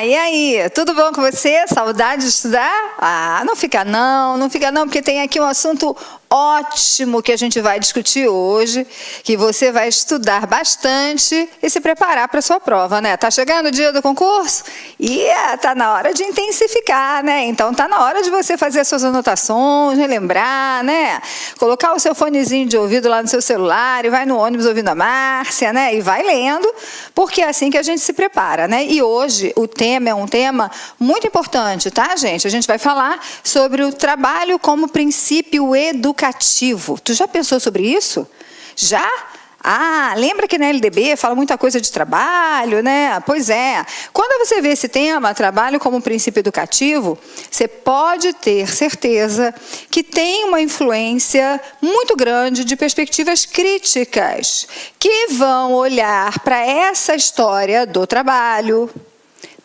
E aí, tudo bom com você? Saudade de estudar? Não fica não, porque tem aqui um assunto ótimo que a gente vai discutir hoje, que você vai estudar bastante e se preparar para a sua prova, né? Tá chegando o dia do concurso e tá na hora de intensificar, né? Então tá na hora de você fazer as suas anotações, relembrar, né? Colocar o seu fonezinho de ouvido lá no seu celular e vai no ônibus ouvindo a Márcia, né? E vai lendo, porque é assim que a gente se prepara, né? E hoje o tema é um tema muito importante, tá, gente? A gente vai falar sobre o trabalho como princípio educativo. Tu já pensou sobre isso? Já? Lembra que na LDB fala muita coisa de trabalho, né? Pois é. Quando você vê esse tema, trabalho como princípio educativo, você pode ter certeza que tem uma influência muito grande de perspectivas críticas que vão olhar para essa história do trabalho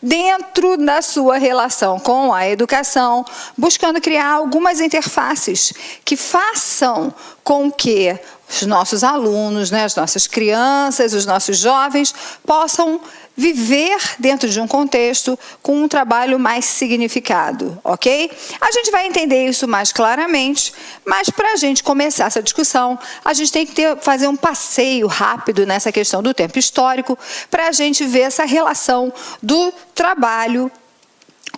dentro da sua relação com a educação, buscando criar algumas interfaces que façam com que os nossos alunos, né, as nossas crianças, os nossos jovens possam viver dentro de um contexto com um trabalho mais significado, ok? A gente vai entender isso mais claramente, mas para a gente começar essa discussão, a gente tem que fazer um passeio rápido nessa questão do tempo histórico, para a gente ver essa relação do trabalho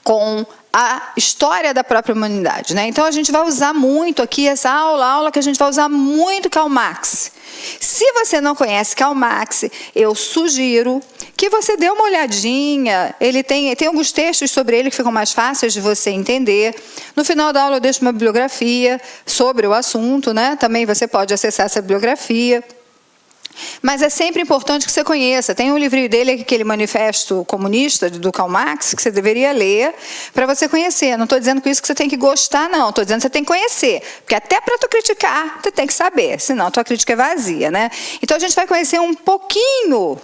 com a história da própria humanidade, né? Então, a gente vai usar muito aqui essa aula que a gente vai usar muito Karl Marx. Se você não conhece Karl Marx, eu sugiro que você dê uma olhadinha. Ele tem alguns textos sobre ele que ficam mais fáceis de você entender. No final da aula eu deixo uma bibliografia sobre o assunto, né? Também você pode acessar essa bibliografia. Mas é sempre importante que você conheça. Tem um livrinho dele, aquele Manifesto Comunista, do Karl Marx, que você deveria ler para você conhecer. Não estou dizendo com isso que você tem que gostar, não. Estou dizendo que você tem que conhecer. Porque até para tu criticar, você tem que saber. Senão, a tua crítica é vazia, né? Então, a gente vai conhecer um pouquinho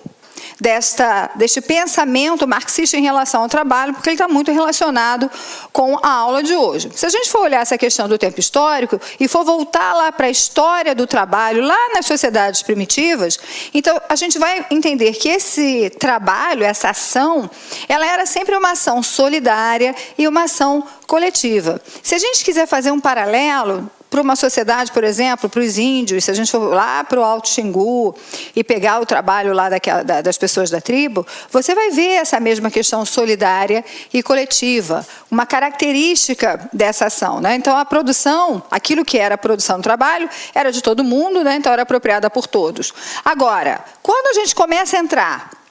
deste pensamento marxista em relação ao trabalho, porque ele está muito relacionado com a aula de hoje. Se a gente for olhar essa questão do tempo histórico e for voltar lá para a história do trabalho, lá nas sociedades primitivas, então a gente vai entender que esse trabalho, essa ação, ela era sempre uma ação solidária e uma ação coletiva. Se a gente quiser fazer um paralelo para uma sociedade, por exemplo, para os índios, se a gente for lá para o Alto Xingu e pegar o trabalho lá das pessoas da tribo, você vai ver essa mesma questão solidária e coletiva, uma característica dessa ação, né? Então, a produção, aquilo que era a produção do trabalho, era de todo mundo, né? Então era apropriada por todos. Agora, quando a gente começa a entrar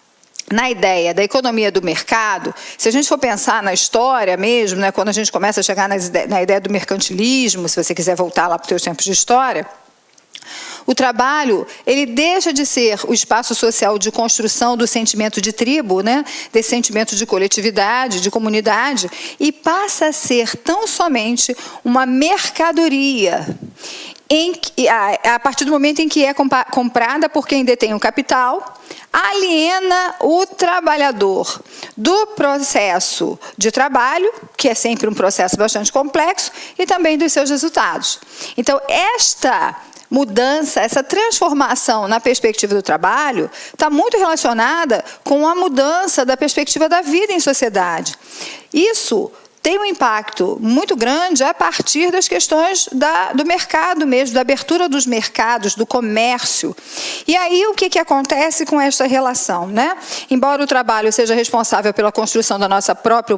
na ideia da economia do mercado, se a gente for pensar na história mesmo, né, quando a gente começa a chegar na ideia do mercantilismo, se você quiser voltar lá para os seus tempos de história, o trabalho, ele deixa de ser o espaço social de construção do sentimento de tribo, né, desse sentimento de coletividade, de comunidade, e passa a ser tão somente uma mercadoria, a partir do momento em que é comprada por quem detém o capital, aliena o trabalhador do processo de trabalho, que é sempre um processo bastante complexo, e também dos seus resultados. Então, esta mudança, essa transformação na perspectiva do trabalho está muito relacionada com a mudança da perspectiva da vida em sociedade. Isso tem um impacto muito grande a partir das questões do mercado mesmo, da abertura dos mercados, do comércio. E aí, o que acontece com esta relação, né? Embora o trabalho seja responsável pela construção da nossa própria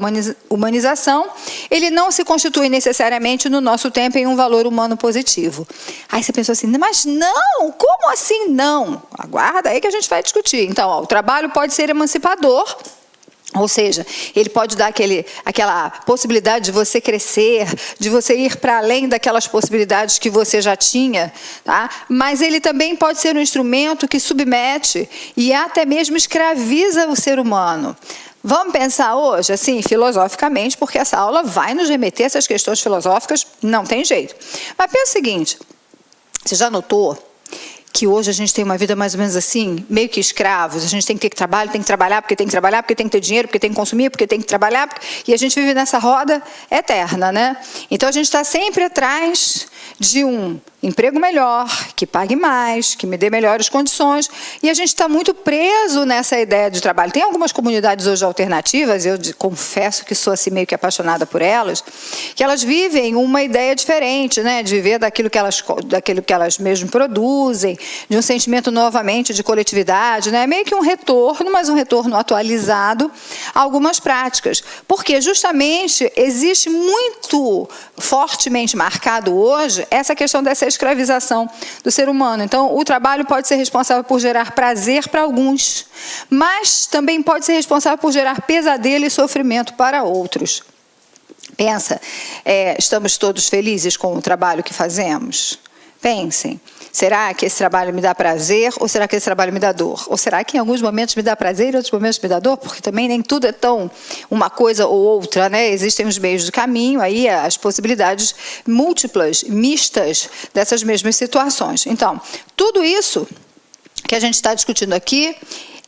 humanização, ele não se constitui necessariamente no nosso tempo em um valor humano positivo. Aí você pensou assim, mas não, como assim não? Aguarda aí que a gente vai discutir. Então, o trabalho pode ser emancipador, ou seja, ele pode dar aquela possibilidade de você crescer, de você ir para além daquelas possibilidades que você já tinha, tá? Mas ele também pode ser um instrumento que submete e até mesmo escraviza o ser humano. Vamos pensar hoje, assim, filosoficamente, porque essa aula vai nos remeter a essas questões filosóficas, não tem jeito. Mas pensa o seguinte, você já notou que hoje a gente tem uma vida mais ou menos assim, meio que escravos, a gente tem que ter trabalho, tem que trabalhar, porque tem que trabalhar, porque tem que ter dinheiro, porque tem que consumir, porque tem que trabalhar, e a gente vive nessa roda eterna, né? Então a gente está sempre atrás de um emprego melhor, que pague mais, que me dê melhores condições. E a gente está muito preso nessa ideia de trabalho. Tem algumas comunidades hoje alternativas, eu confesso que sou assim meio que apaixonada por elas, que elas vivem uma ideia diferente, né, de viver daquilo que elas mesmas produzem, de um sentimento novamente de coletividade, né, meio que um retorno, mas um retorno atualizado a algumas práticas. Porque justamente existe muito fortemente marcado hoje essa questão dessa escravização do ser humano. Então, o trabalho pode ser responsável por gerar prazer para alguns, mas também pode ser responsável por gerar pesadelo e sofrimento para outros. Pensa, estamos todos felizes com o trabalho que fazemos? Pensem, será que esse trabalho me dá prazer ou será que esse trabalho me dá dor? Ou será que em alguns momentos me dá prazer e em outros momentos me dá dor? Porque também nem tudo é tão uma coisa ou outra, né? Existem os meios de caminho, aí as possibilidades múltiplas, mistas dessas mesmas situações. Então, tudo isso que a gente está discutindo aqui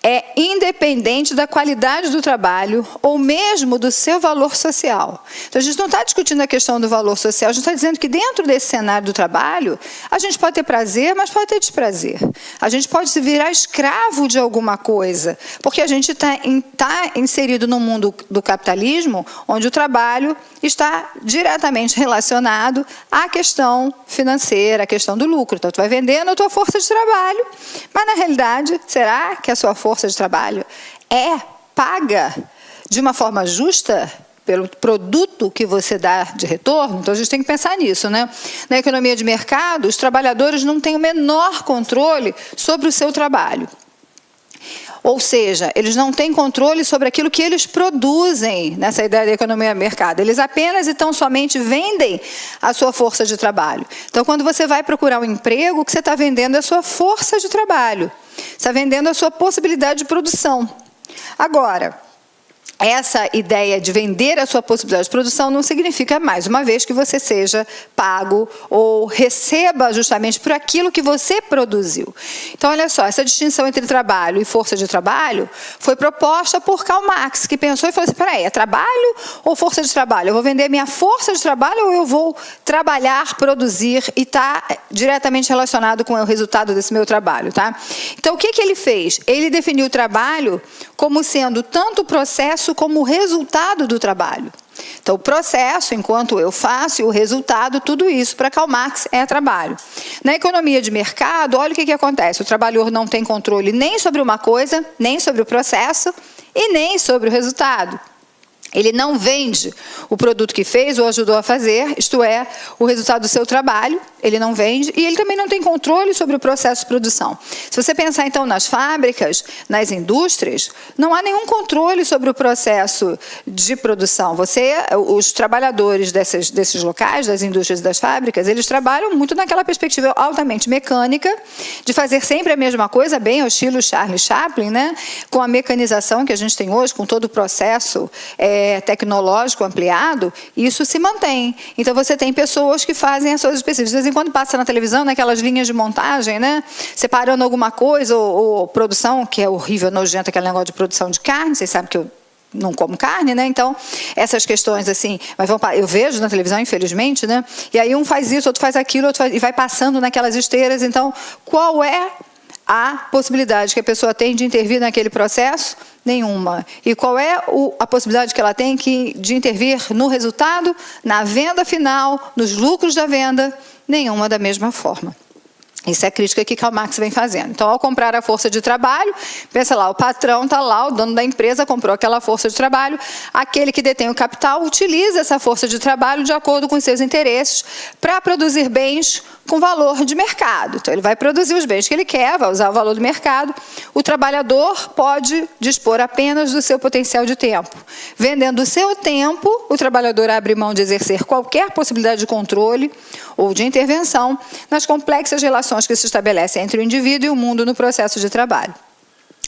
é independente da qualidade do trabalho ou mesmo do seu valor social. Então, a gente não está discutindo a questão do valor social, a gente está dizendo que dentro desse cenário do trabalho, a gente pode ter prazer, mas pode ter desprazer. A gente pode se virar escravo de alguma coisa, porque a gente está inserido no mundo do capitalismo, onde o trabalho está diretamente relacionado à questão financeira, à questão do lucro. Então, tu vai vendendo a tua força de trabalho, mas, na realidade, será que a sua força de trabalho é paga de uma forma justa pelo produto que você dá de retorno? Então, a gente tem que pensar nisso, né? Na economia de mercado, os trabalhadores não têm o menor controle sobre o seu trabalho. Ou seja, eles não têm controle sobre aquilo que eles produzem nessa ideia da economia de mercado. Eles apenas e tão somente vendem a sua força de trabalho. Então, quando você vai procurar um emprego, o que você está vendendo é a sua força de trabalho. Você está vendendo a sua possibilidade de produção. Agora, essa ideia de vender a sua possibilidade de produção não significa, mais uma vez, que você seja pago ou receba justamente por aquilo que você produziu. Então, olha só, essa distinção entre trabalho e força de trabalho foi proposta por Karl Marx, que pensou e falou assim, peraí, é trabalho ou força de trabalho? Eu vou vender minha força de trabalho ou eu vou trabalhar, produzir e estar diretamente relacionado com o resultado desse meu trabalho, tá? Então, o que ele fez? Ele definiu o trabalho como sendo tanto o processo como o resultado do trabalho. Então, o processo, enquanto eu faço, e o resultado, tudo isso, para Karl Marx, é trabalho. Na economia de mercado, olha o que acontece. O trabalhador não tem controle nem sobre uma coisa, nem sobre o processo e nem sobre o resultado. Ele não vende o produto que fez ou ajudou a fazer, isto é, o resultado do seu trabalho, ele não vende, e ele também não tem controle sobre o processo de produção. Se você pensar, então, nas fábricas, nas indústrias, não há nenhum controle sobre o processo de produção. Os trabalhadores desses locais, das indústrias e das fábricas, eles trabalham muito naquela perspectiva altamente mecânica, de fazer sempre a mesma coisa, bem ao estilo Charlie Chaplin, né? Com a mecanização que a gente tem hoje, com todo o processo tecnológico ampliado, isso se mantém. Então, você tem pessoas que fazem as suas específicas. De vez em quando passa na televisão, naquelas linhas de montagem, né? Separando alguma coisa, ou produção, que é horrível, nojento, aquele negócio de produção de carne, vocês sabem que eu não como carne, né? Então, essas questões assim, mas eu vejo na televisão, infelizmente, né? E aí um faz isso, outro faz aquilo, e vai passando naquelas esteiras. Então, qual é a possibilidade que a pessoa tem de intervir naquele processo? Nenhuma. E qual é a possibilidade que ela tem de intervir no resultado, na venda final, nos lucros da venda? Nenhuma da mesma forma. Isso é a crítica que Karl Marx vem fazendo. Então, ao comprar a força de trabalho, pensa lá, o patrão está lá, o dono da empresa comprou aquela força de trabalho, aquele que detém o capital utiliza essa força de trabalho de acordo com os seus interesses para produzir bens com valor de mercado. Então, ele vai produzir os bens que ele quer, vai usar o valor do mercado. O trabalhador pode dispor apenas do seu potencial de tempo. Vendendo o seu tempo, o trabalhador abre mão de exercer qualquer possibilidade de controle ou de intervenção nas complexas relações que se estabelecem entre o indivíduo e o mundo no processo de trabalho.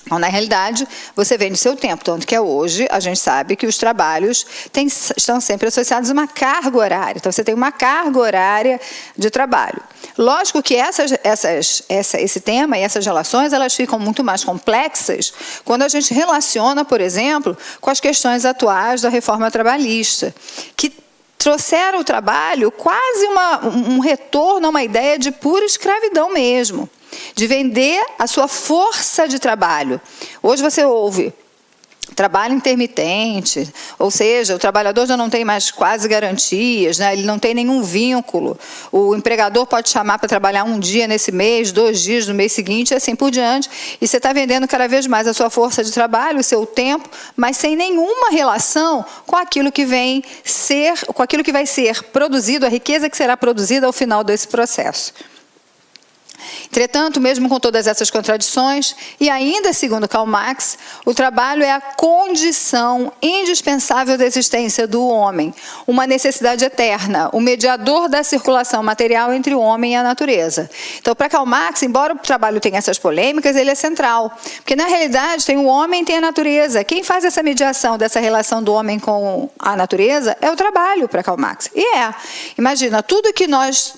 Então, na realidade, você vende seu tempo, tanto que hoje a gente sabe que os trabalhos estão sempre associados a uma carga horária. Então, você tem uma carga horária de trabalho. Lógico que esse tema e essas relações, elas ficam muito mais complexas quando a gente relaciona, por exemplo, com as questões atuais da reforma trabalhista, que trouxeram o trabalho quase um retorno a uma ideia de pura escravidão mesmo, de vender a sua força de trabalho. Hoje você ouve trabalho intermitente, ou seja, o trabalhador já não tem mais quase garantias, né? Ele não tem nenhum vínculo. O empregador pode chamar para trabalhar um dia nesse mês, 2 dias no mês seguinte, e assim por diante. E você está vendendo cada vez mais a sua força de trabalho, o seu tempo, mas sem nenhuma relação com aquilo que com aquilo que vai ser produzido, a riqueza que será produzida ao final desse processo. Entretanto, mesmo com todas essas contradições, e ainda segundo Karl Marx, o trabalho é a condição indispensável da existência do homem, uma necessidade eterna, o mediador da circulação material entre o homem e a natureza. Então, para Karl Marx, embora o trabalho tenha essas polêmicas, ele é central, porque na realidade tem o homem e tem a natureza. Quem faz essa mediação dessa relação do homem com a natureza é o trabalho para Karl Marx. E imagina, tudo que nós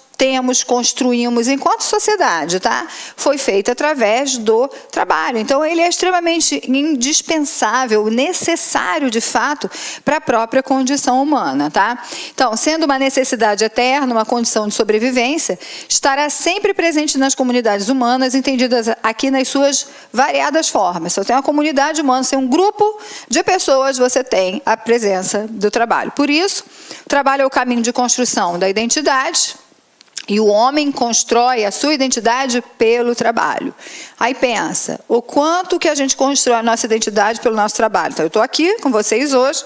construímos enquanto sociedade, tá? Foi feito através do trabalho. Então, ele é extremamente indispensável, necessário, de fato, para a própria condição humana, tá? Então, sendo uma necessidade eterna, uma condição de sobrevivência, estará sempre presente nas comunidades humanas, entendidas aqui nas suas variadas formas. Se eu tenho uma comunidade humana, se tem um grupo de pessoas, você tem a presença do trabalho. Por isso, o trabalho é o caminho de construção da identidade. E o homem constrói a sua identidade pelo trabalho. Aí pensa, o quanto que a gente constrói a nossa identidade pelo nosso trabalho. Então, eu estou aqui com vocês hoje.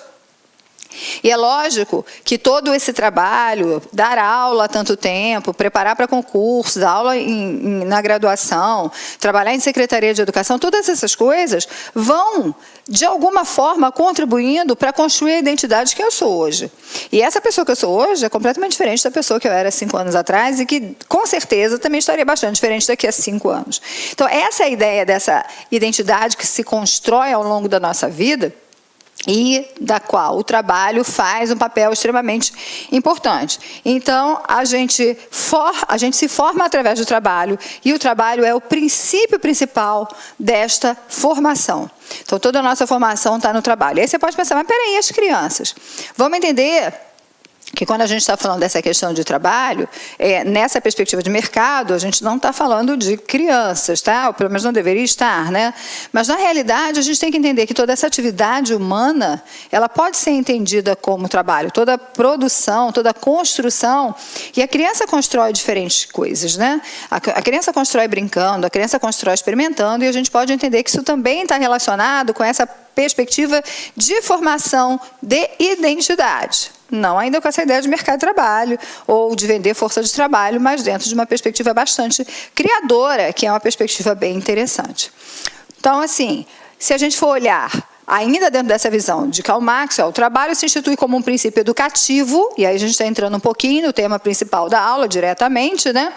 E é lógico que todo esse trabalho, dar aula há tanto tempo, preparar para concursos, dar aula na graduação, trabalhar em secretaria de educação, todas essas coisas vão, de alguma forma, contribuindo para construir a identidade que eu sou hoje. E essa pessoa que eu sou hoje é completamente diferente da pessoa que eu era 5 anos atrás e que, com certeza, também estaria bastante diferente daqui a 5 anos. Então, essa é a ideia dessa identidade que se constrói ao longo da nossa vida, e da qual o trabalho faz um papel extremamente importante. Então, a gente se forma através do trabalho, e o trabalho é o princípio principal desta formação. Então, toda a nossa formação está no trabalho. Aí você pode pensar, mas peraí, as crianças? Vamos entender que quando a gente está falando dessa questão de trabalho, nessa perspectiva de mercado, a gente não está falando de crianças, tá? Ou pelo menos não deveria estar, né? Mas, na realidade, a gente tem que entender que toda essa atividade humana, ela pode ser entendida como trabalho. Toda produção, toda construção, e a criança constrói diferentes coisas, né? A criança constrói brincando, a criança constrói experimentando, e a gente pode entender que isso também está relacionado com essa perspectiva de formação de identidade. Não ainda com essa ideia de mercado de trabalho ou de vender força de trabalho, mas dentro de uma perspectiva bastante criadora, que é uma perspectiva bem interessante. Então, assim, se a gente for olhar ainda dentro dessa visão de Karl Marx, o trabalho se institui como um princípio educativo, e aí a gente está entrando um pouquinho no tema principal da aula, diretamente, né?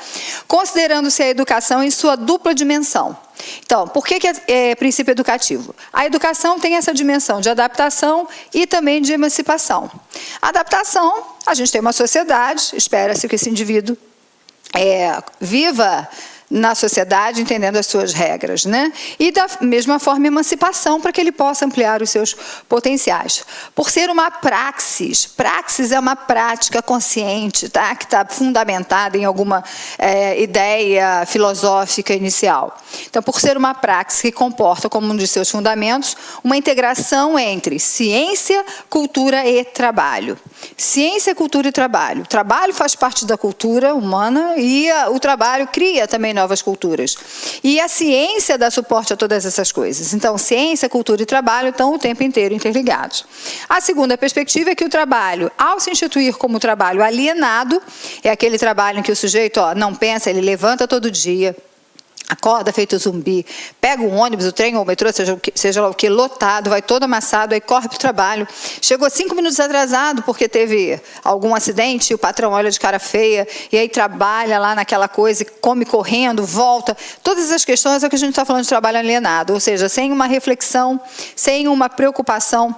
Considerando-se a educação em sua dupla dimensão. Então, por que é princípio educativo? A educação tem essa dimensão de adaptação e também de emancipação. A adaptação, a gente tem uma sociedade, espera-se que esse indivíduo viva na sociedade, entendendo as suas regras, né? E da mesma forma, emancipação, para que ele possa ampliar os seus potenciais. Por ser uma praxis é uma prática consciente, tá? Que está fundamentada em alguma ideia filosófica inicial. Então, por ser uma praxis que comporta como um de seus fundamentos uma integração entre ciência, cultura e trabalho. Ciência, cultura e trabalho. O trabalho faz parte da cultura humana e o trabalho cria também novas culturas. E a ciência dá suporte a todas essas coisas. Então, ciência, cultura e trabalho estão o tempo inteiro interligados. A segunda perspectiva é que o trabalho, ao se instituir como trabalho alienado, é aquele trabalho em que o sujeito não pensa, ele levanta todo dia, acorda feito zumbi, pega o ônibus, o trem ou o metrô, seja lá o que, lotado, vai todo amassado, aí corre para o trabalho. Chegou 5 minutos atrasado porque teve algum acidente, o patrão olha de cara feia, e aí trabalha lá naquela coisa, come correndo, volta. Todas essas questões é o que a gente está falando de trabalho alienado, ou seja, sem uma reflexão, sem uma preocupação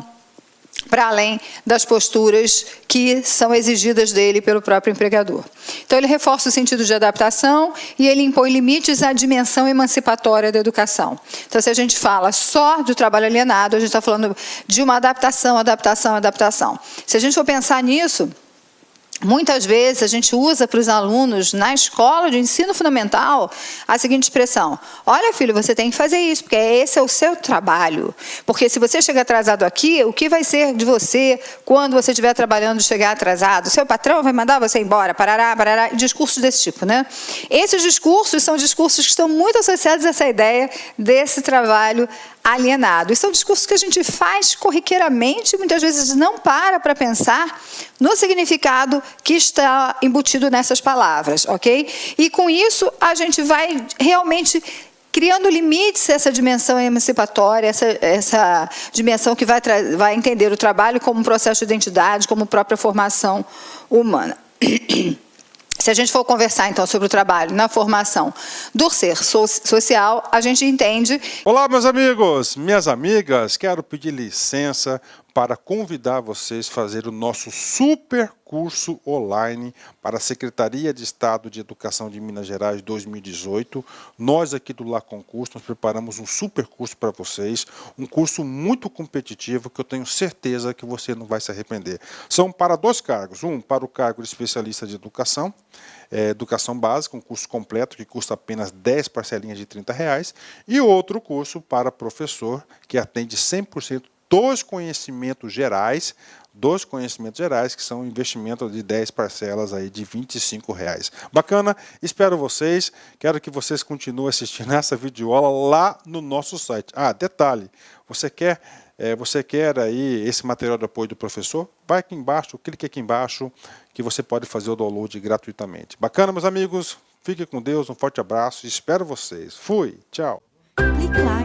para além das posturas que são exigidas dele pelo próprio empregador. Então, ele reforça o sentido de adaptação e ele impõe limites à dimensão emancipatória da educação. Então, se a gente fala só do trabalho alienado, a gente está falando de uma adaptação. Se a gente for pensar nisso, Muitas vezes a gente usa para os alunos na escola de ensino fundamental a seguinte expressão: olha, filho, você tem que fazer isso, porque esse é o seu trabalho. Porque se você chegar atrasado aqui, o que vai ser de você quando você estiver trabalhando e chegar atrasado? O seu patrão vai mandar você embora, parará, parará, discursos desse tipo, né? Esses discursos são discursos que estão muito associados a essa ideia desse trabalho alienado. E são discursos que a gente faz corriqueiramente e muitas vezes não para pensar no significado que está embutido nessas palavras, ok? E com isso a gente vai realmente criando limites a essa dimensão emancipatória, essa dimensão que vai entender o trabalho como um processo de identidade, como própria formação humana. Se a gente for conversar, então, sobre o trabalho na formação do ser social, a gente entende... Olá, meus amigos, minhas amigas, quero pedir licença para convidar vocês a fazer o nosso super curso online para a Secretaria de Estado de Educação de Minas Gerais 2018. Nós aqui do Lá Concurso, nós preparamos um super curso para vocês, um curso muito competitivo que eu tenho certeza que você não vai se arrepender. São para 2 cargos, um para o cargo de especialista de educação, educação básica, um curso completo que custa apenas 10 parcelinhas de R$30, e outro curso para professor que atende 100% dos conhecimentos gerais, que são investimento de 10 parcelas aí de R$25. Bacana? Espero vocês, quero que vocês continuem assistindo essa videoaula lá no nosso site. Ah, detalhe, você quer aí esse material de apoio do professor? Vai aqui embaixo, clique aqui embaixo, que você pode fazer o download gratuitamente. Bacana, meus amigos? Fiquem com Deus, um forte abraço, espero vocês. Fui, tchau. Clique lá.